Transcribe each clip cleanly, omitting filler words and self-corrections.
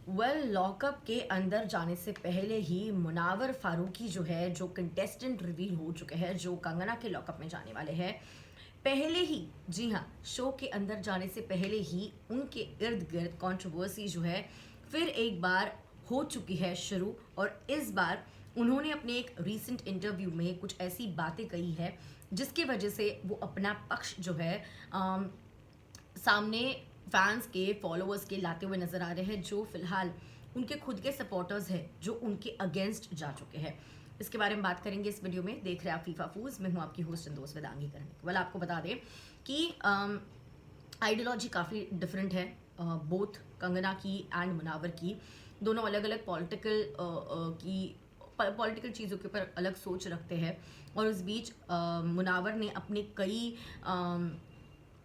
Lockup के अंदर जाने से पहले ही मुनावर फारूकी जो है, जो कंटेस्टेंट रिवील हो चुके हैं, जो कंगना के लॉकअप में जाने वाले हैं, पहले ही, जी हाँ, शो के अंदर जाने से पहले ही उनके इर्द गिर्द कंट्रोवर्सी जो है फिर एक बार हो चुकी है शुरू। और इस बार उन्होंने अपने एक रीसेंट इंटरव्यू में कुछ ऐसी बातें कही है जिसकी वजह से वो अपना पक्ष जो है सामने फैंस के, फॉलोअर्स के लाते हुए नजर आ रहे हैं, जो फिलहाल उनके खुद के सपोर्टर्स हैं जो उनके अगेंस्ट जा चुके हैं। इसके बारे में बात करेंगे इस वीडियो में। देख रहे हैं आप फीफा फूज, मैं हूं आपकी होस्ट एंड दोस्त वेदांगी करने। वेल, आपको बता दें कि आइडियोलॉजी काफ़ी डिफरेंट है, बोथ कंगना की एंड मुनावर की। दोनों अलग अलग पॉलिटिकल चीज़ों के ऊपर अलग सोच रखते हैं। और उस बीच मुनावर ने अपने कई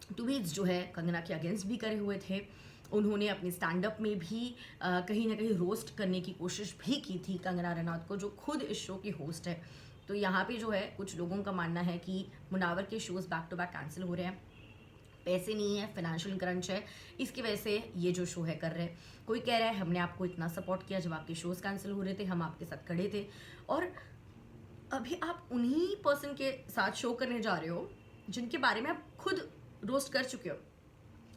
ट्वीट्स जो है कंगना के अगेंस्ट भी करे हुए थे। उन्होंने अपने स्टैंड अप में भी कहीं ना कहीं रोस्ट करने की कोशिश भी की थी कंगना रनौत को, जो खुद इस शो की होस्ट है। तो यहाँ पे जो है कुछ लोगों का मानना है कि मुनावर के shows back to back cancel हो रहे हैं, पैसे नहीं है, फाइनेंशियल क्रंच है, इसकी वजह से ये जो शो है कर रहे हैं। कोई कह रहा है हमने आपको इतना सपोर्ट किया जब आपके शोज कैंसिल हो रहे थे, हम आपके साथ खड़े थे, और अभी आप उन्हीं पर्सन के साथ शो करने जा रहे हो जिनके बारे में आप खुद रोस्ट कर चुके हो,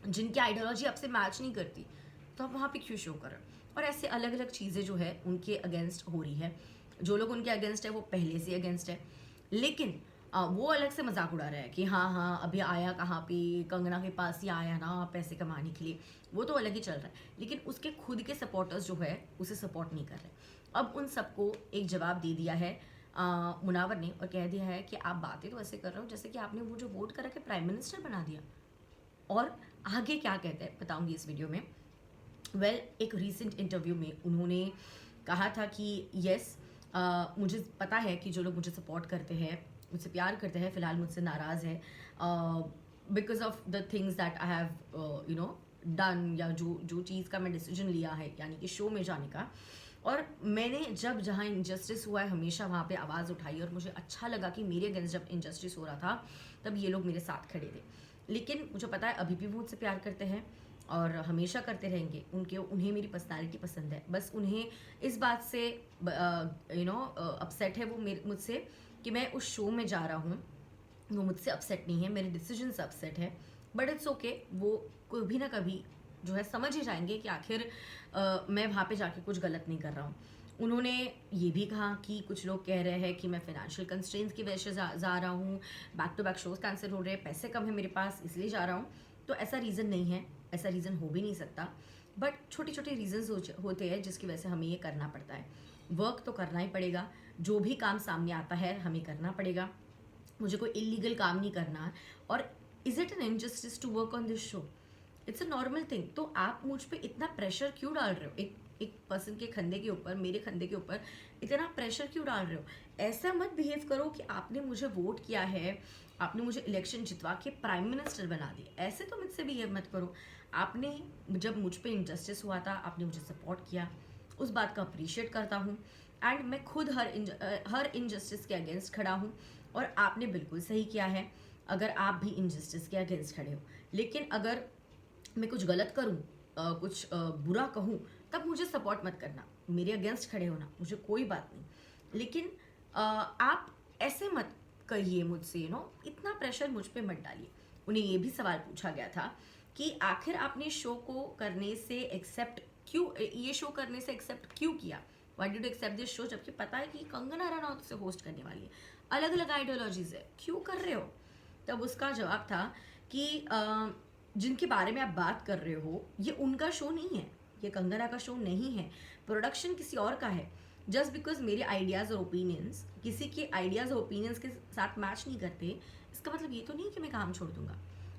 जिनकी आइडियोलॉजी आपसे मैच नहीं करती, तो आप वहाँ पे क्यों शो कर रहे हो। और ऐसे अलग अलग चीज़ें जो है उनके अगेंस्ट हो रही है। जो लोग उनके अगेंस्ट है वो पहले से अगेंस्ट है, लेकिन वो अलग से मजाक उड़ा रहा है कि हाँ हाँ अभी आया कहाँ पे, कंगना के पास ही आया ना पैसे कमाने के लिए, वो तो अलग ही चल रहा है। लेकिन उसके खुद के सपोर्टर्स जो है उसे सपोर्ट नहीं कर रहे। अब उन सबको एक जवाब दे दिया है मुनावर ने, और कह दिया है कि आप बातें तो ऐसे कर रहे हो जैसे कि आपने वो जो वोट करा के प्राइम मिनिस्टर बना दिया। और आगे क्या कहते हैं बताऊंगी इस वीडियो में। एक रीसेंट इंटरव्यू में उन्होंने कहा था कि यस, मुझे पता है कि जो लोग मुझे सपोर्ट करते हैं, मुझसे प्यार करते हैं, फिलहाल मुझसे नाराज़ है because of the things that I have done, या जो जो चीज़ का मैं डिसीजन लिया है, यानी कि शो में जाने का। और मैंने जब जहाँ इनजस्टिस हुआ है हमेशा वहाँ पे आवाज़ उठाई, और मुझे अच्छा लगा कि मेरे अगेंस्ट जब इनजस्टिस हो रहा था तब ये लोग मेरे साथ खड़े थे। लेकिन मुझे पता है अभी भी वो मुझसे प्यार करते हैं और हमेशा करते रहेंगे। उन्हें मेरी पर्सनालिटी पसंद है, बस उन्हें इस बात से अपसेट है वो मुझसे कि मैं उस शो में जा रहा हूँ। वो मुझसे अपसेट नहीं है, मेरे डिसीजन से अपसेट है, बट इट्स ओके। वो कभी ना कभी जो है समझ ही जाएंगे कि आखिर मैं वहाँ पे जाके कुछ गलत नहीं कर रहा हूँ। उन्होंने ये भी कहा कि कुछ लोग कह रहे हैं कि मैं फाइनेंशियल कंस्ट्रेंट्स की वजह से जा रहा हूँ, back to back shows cancel हो रहे हैं, पैसे कम है मेरे पास इसलिए जा रहा हूँ। तो ऐसा रीज़न नहीं है, ऐसा रीज़न हो भी नहीं सकता। बट छोटे छोटे रीजंस होते हैं जिसकी वजह से हमें ये करना पड़ता है। वर्क तो करना ही पड़ेगा, जो भी काम सामने आता है हमें करना पड़ेगा। मुझे कोई इलीगल काम नहीं करना है। और is it an injustice to work on this show? It's a normal thing. तो आप मुझ पे इतना प्रेशर क्यों डाल रहे हो? एक पर्सन के कंधे के ऊपर, मेरे कंधे के ऊपर इतना प्रेशर क्यों डाल रहे हो? ऐसा मत बिहेव करो कि आपने मुझे वोट किया है, आपने मुझे इलेक्शन जितवा के प्राइम मिनिस्टर बना दिया, ऐसे तो मुझसे बिहेव मत करो। आपने जब मुझ पे इनजस्टिस हुआ था आपने मुझे सपोर्ट किया, उस बात का अप्रिशिएट करता हूँ। एंड मैं खुद हर इनजस्टिस के अगेंस्ट खड़ा हूँ, और आपने बिल्कुल सही किया है अगर आप भी इनजस्टिस के अगेंस्ट खड़े हो। लेकिन अगर मैं कुछ गलत करूं, कुछ बुरा कहूं, तब मुझे सपोर्ट मत करना, मेरे अगेंस्ट खड़े होना, मुझे कोई बात नहीं। लेकिन आप ऐसे मत कहिए मुझसे, इतना प्रेशर मुझ पे मत डालिए। उन्हें ये भी सवाल पूछा गया था कि आखिर आपने शो को करने से एक्सेप्ट क्यों, ये शो करने से एक्सेप्ट क्यों किया, why did you accept this show, जबकि पता है कि कंगना रनौत से होस्ट करने वाली है, अलग अलग आइडियोलॉजीज है, क्यों कर रहे हो? तब उसका जवाब था कि जिनके बारे में आप बात कर रहे हो ये उनका शो नहीं है, ये कंगना का शो नहीं है, प्रोडक्शन किसी और का है। जस्ट बिकॉज मेरे आइडियाज़ और ओपिनियंस किसी के आइडियाज़ और ओपिनियंस के साथ मैच नहीं करते, इसका मतलब ये तो नहीं कि मैं काम छोड़ दूंगा।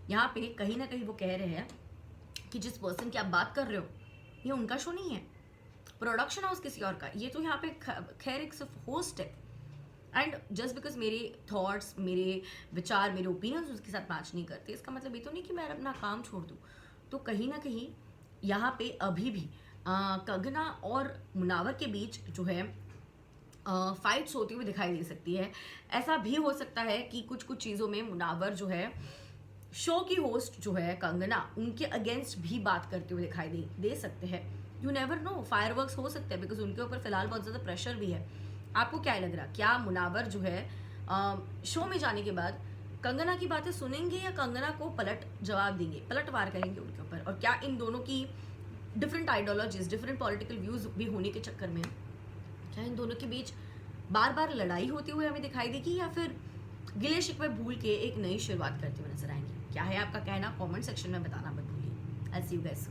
यहाँ पे कहीं ना कहीं वो कह रहे हैं कि जिस पर्सन की आप बात कर रहे हो ये उनका शो नहीं है, प्रोडक्शन हाउस किसी और का, ये तो यहाँ पे खैर एक सिर्फ होस्ट है। एंड जस्ट बिकॉज मेरे थॉट्स, मेरे विचार, मेरे ओपिनियंस उसके साथ मैच नहीं करते, इसका मतलब ये तो नहीं कि मैं अपना काम छोड़ दूँ। तो कहीं ना कहीं यहाँ पे अभी भी कंगना और मुनावर के बीच जो है फाइट्स होती हुई दिखाई दे सकती है। ऐसा भी हो सकता है कि कुछ कुछ चीज़ों में मुनावर जो है शो की होस्ट जो है कंगना, उनके अगेंस्ट भी बात करते हुए दिखाई दे सकते हैं। यू नेवर नो, फायरवर्क्स हो सकते हैं, बिकॉज उनके ऊपर फिलहाल बहुत ज़्यादा प्रेशर भी है। आपको क्या लग रहा, क्या मुनावर जो है शो में जाने के बाद कंगना की बातें सुनेंगे या कंगना को पलट जवाब देंगे, पलटवार करेंगे उनके ऊपर? और क्या इन दोनों की different ideologies, different political views भी होने के चक्कर में क्या इन दोनों के बीच बार बार लड़ाई होती हुई हमें दिखाई देगी, या फिर गिले शिकवे भूल के एक नई शुरुआत करते हुए नजर आएंगे? क्या है आपका कहना? कमेंट सेक्शन में बताना मत भूलिए। आई सी यू गाइस।